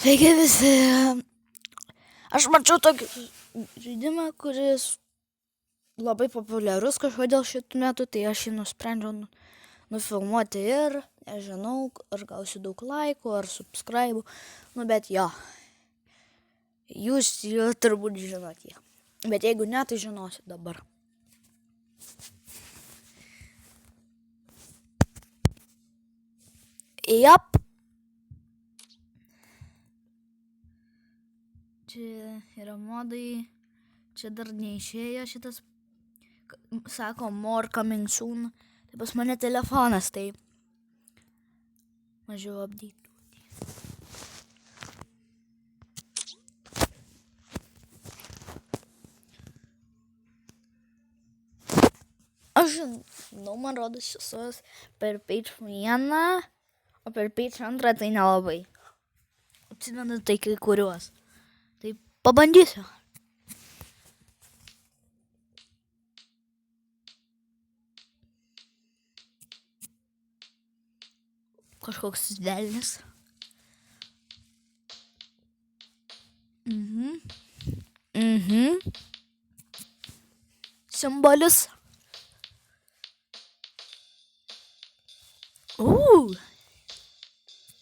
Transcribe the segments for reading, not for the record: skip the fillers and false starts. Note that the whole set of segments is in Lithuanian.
Sveiki visi. Aš mačiau tokį žaidimą, kuris labai populiarus kažkodėl šitų metų, tai aš jį nusprendžiau nufilmuoti ir nežinau, ar gausiu daug laikų, ar subscribe, bet jo. Jūs jau turbūt žinot jį. Bet jeigu ne, tai žinosit dabar. Jap. Čia yra modai. Čia dar neišėjo šitas. Sako, more coming soon. Tai pas mane telefonas, tai mažiau update. Aš žinau, man rodos šis per page 1, o per page 2 tai nelabai. Atsimenu tai kai kuriuos. Tai pabandysiu. Kažkoks velnis. Simbolis.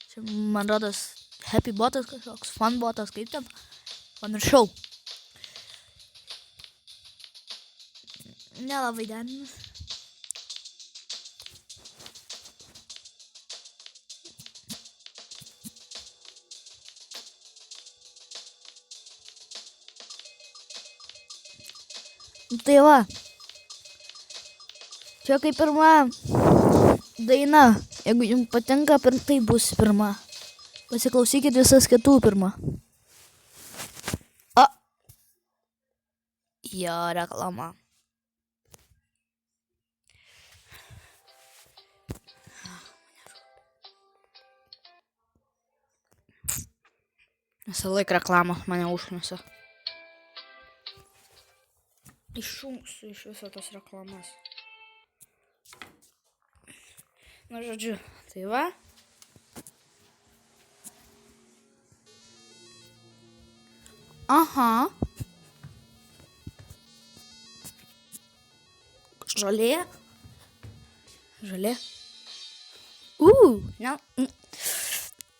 Čia man rodos happy botas kažkoks, fun botas, kaip ten. Pamiršau. Nelabai denimas. Tai va. Čia kaip pirma daina. Jeigu jums patinka, tai bus pirma. Pasiklausykit visas kitų pirma. Jo, reklama. Visą laiką reklamos mane užknisa. Iššunksiu iš viso tos reklamas. Na, žodžiu, tai va. Aha. Žolė. Žolė.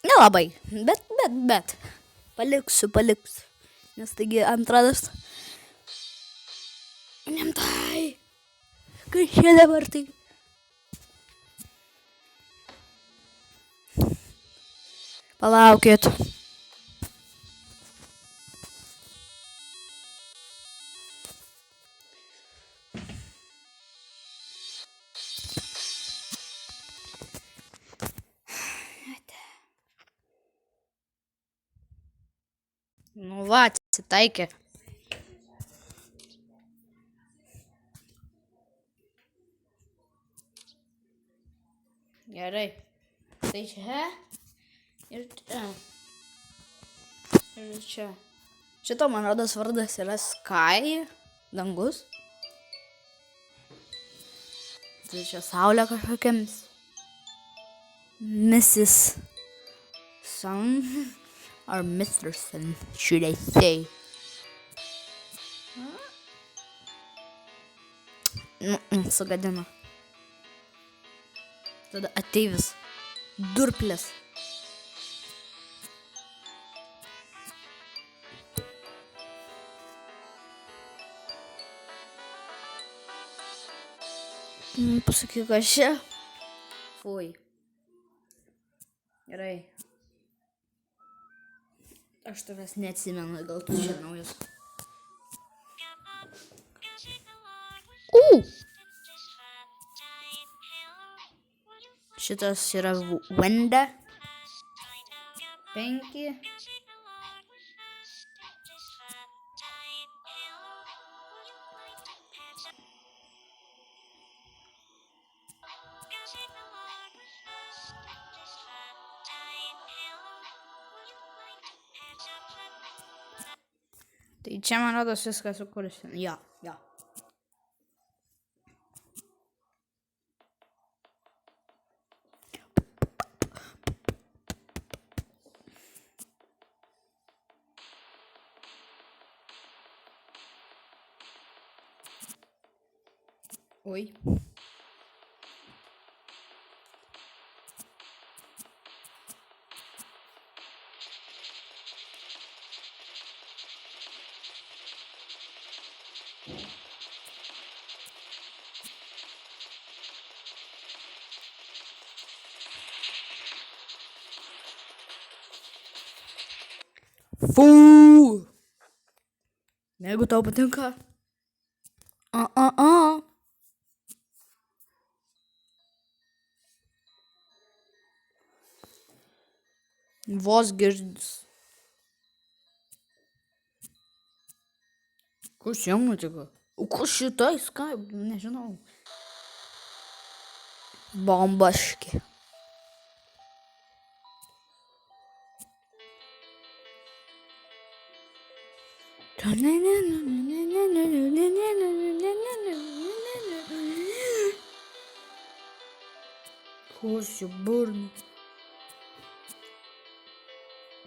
Nelabai, bet. Paliksiu. Nes taigi antradas. Nemtai. Kai čia dabar tai. Palaukit. Nu va, atsitaikė. Gerai. Tai čia. Ir čia. Ir čia. Šito man rodos vardas yra Sky. Dangus. Tai čia saulė kažkokiams. Mrs. Sun. Or Mr. Sun, should I say. Sugadino. Tada ateivis. Durplės. Pasakyk, kas čia? Fui. Gerai. Aš tavęs neatsimenu, gal tu čia naujas. Šitas yra Wenda. 5. Tai čia man rodos viskas sukursi. Jo. Oi. Fu! Jeigu tau patinka. Vos girdis. Kas jam nutiko? O kas šitai Skype? Nežinau. Bombaški. Kas čia burna?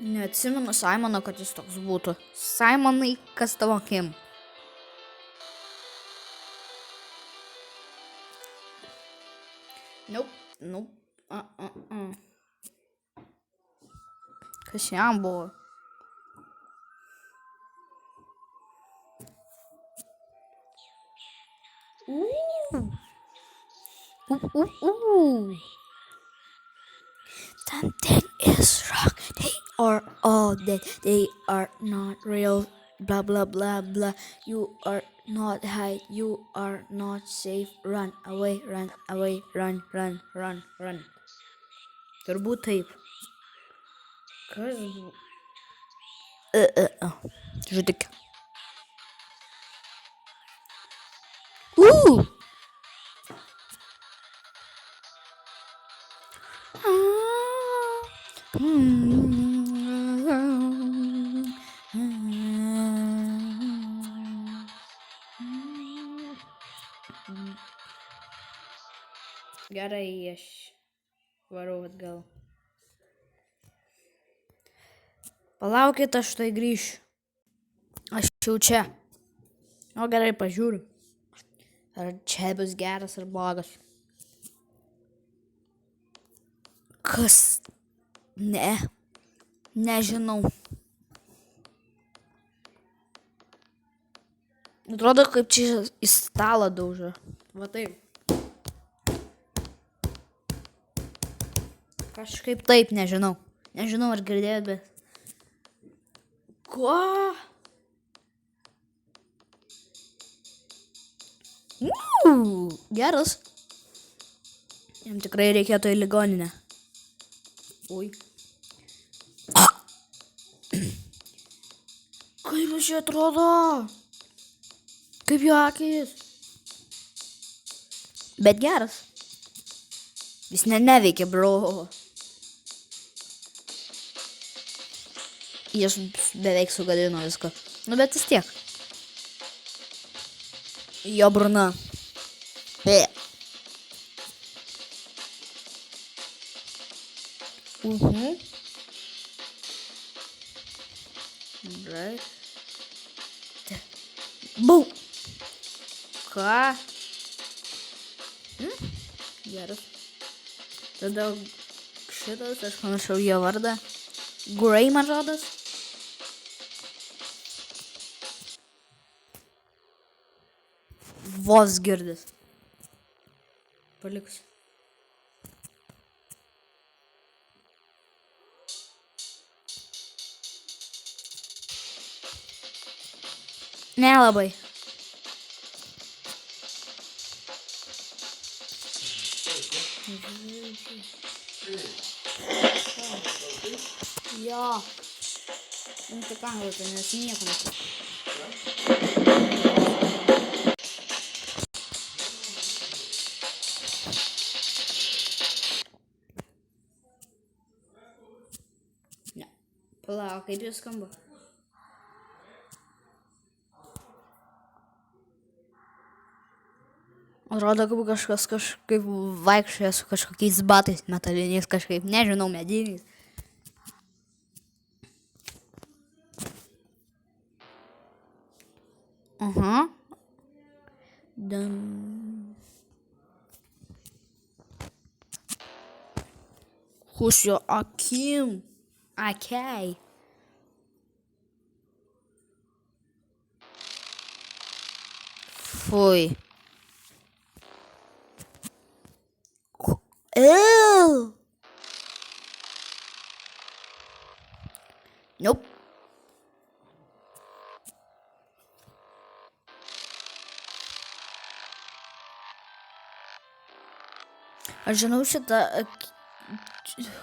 Neatsimenu Simono, kad jis toks būtų. Simonai, kas tavo akim? Nope. Kas jam buvo? Something is wrong. They are all dead. They are not real. Blah blah blah blah. You are not hide. You are not safe. Run away. Run away. Run. Turbūt taip. Kas buvo? Žudik. Gerai, aš varau atgal. Palaukit, aš tai grįšiu. Aš jau čia. O gerai, pažiūriu. Ar čia bus geras ar blogas. Kas? Ne. Nežinau. Atrodo, kaip čia į stalą daužo. Va taip. Kažkaip taip, nežinau. Nežinau, ar girdėjot, bet... Ko? Geras. Jam tikrai reikėtų į ligoninę. Oi. Kaip jis čia atrodo? Kaip jo akis? Bet geras. Jis neveikia, bro. Jis beveik sugadino viską. Nu, bet vis tiek. Jo burna. Right. Bau. Ką? Geras. Tada šitas, aš panašau jo vardą. Gray, man rodos. Vos girdis. Paliksiu. Nelabai. Jo. Imti kamerą, tai nes nieko nesakau. Ne. Palauk, kaip jis skamba. Atrodo, kaip kažkas kažkaip vaikščioja su kažkokiais batais metaliniais, kažkaip, nežinau, mediniais. Aha. Kusio akim. Akei. Fui. Ew. Nope. Aš žinau šitą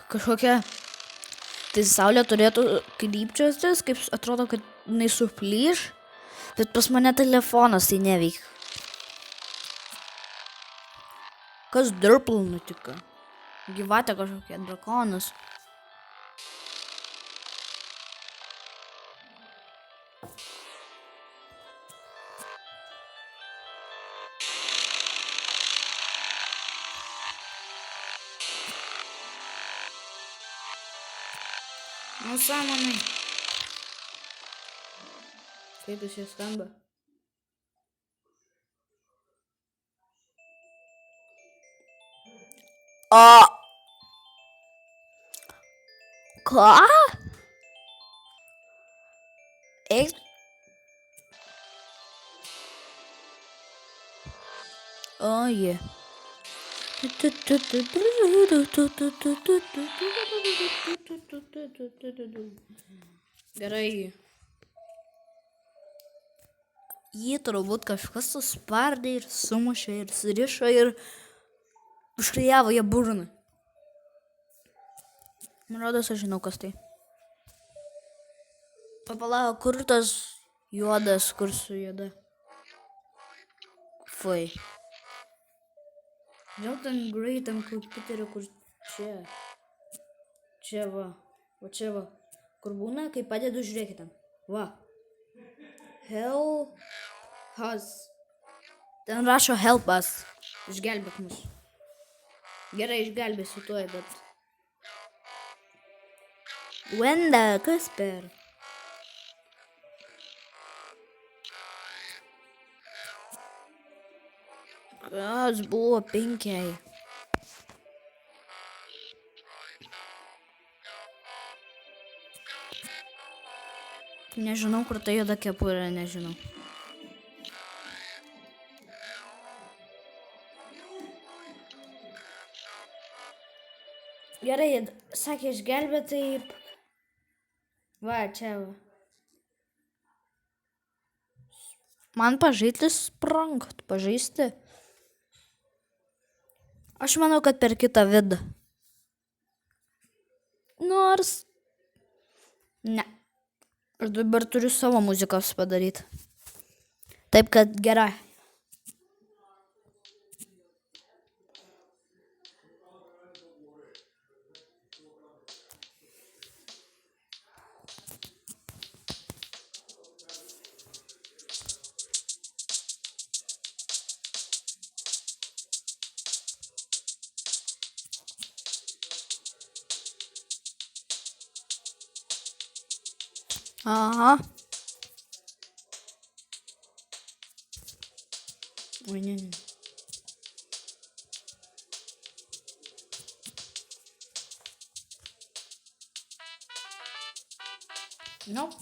kažkokią, tai saulė turėtų krypčiostis, kaip atrodo, kad jinai suplyš, bet pas mane telefonas tai neveikia. Kas Dirpl nutiko? Gyvatė kažkokia, drakonas. Nu, sąmonai. Kaip jis čia skamba? O! Ką? Eik. O, jie. Gerai. Jį turbūt kažkas suspardė ir sumušė ir surišo ir užklijavo ją burną. Man rodos, aš žinau, kas tai. Papalavo, kur tas juodas, kur su juoda. Fui. Vėl ten greitam kompiuteriu, kur čia. Čia va. O čia va. Kur būna, kai padedu, žiūrėkit ten. Va. Help us. Ten rašo help us. Išgelbėk mus. Gerai, išgelbėsiu tuoj, bet... Wenda, kas per? Kas buvo penkiai? Nežinau, kur ta juoda kepurė, nežinau. Gerai, sakė išgelbė, taip. Va, čia va. Man pažaisti sprangt, pažaisti. Aš manau, kad per kitą vidą. Nors... Ne. Aš dabar turiu savo muzikos padaryti. Taip, kad gerai. Aha. Oi, ne. Nope.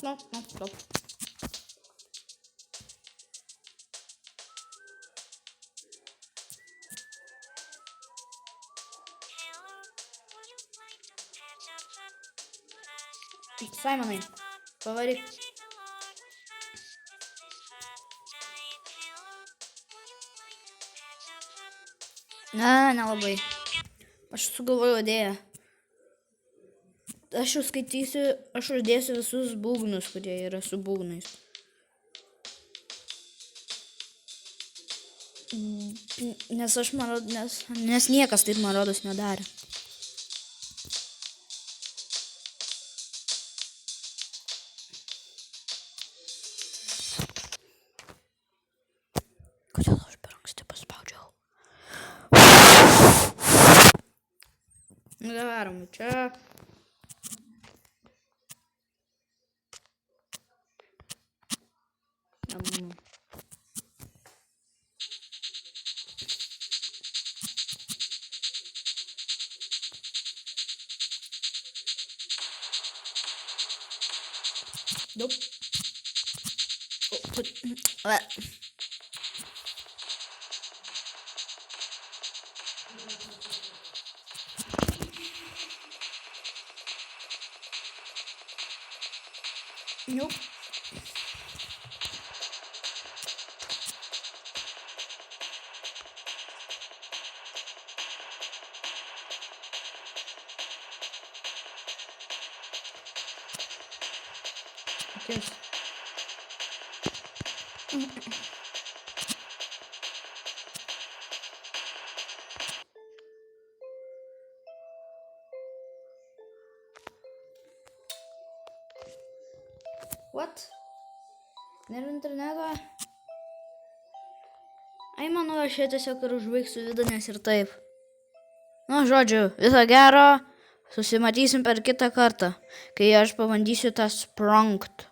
Simonai, pavaryk. Ne, nelabai. Aš sugalvojau idėją. Aš jau skaitysiu, aš uždėsiu visus būgnus, kurie yra su būgnais. Nes aš man rodos, nes niekas taip man rodos nedarė. Kodėl aš per anksti paspaudžiau? Darom čia. Nope. Va. Nope. Yes. What? Nėra interneto? Ai, manau, aš čia tiesiog ir užbaigsiu vidą, nes ir taip. Nu, žodžiu, viso gero. Susimatysim per kitą kartą, kai aš pabandysiu tą sprangt.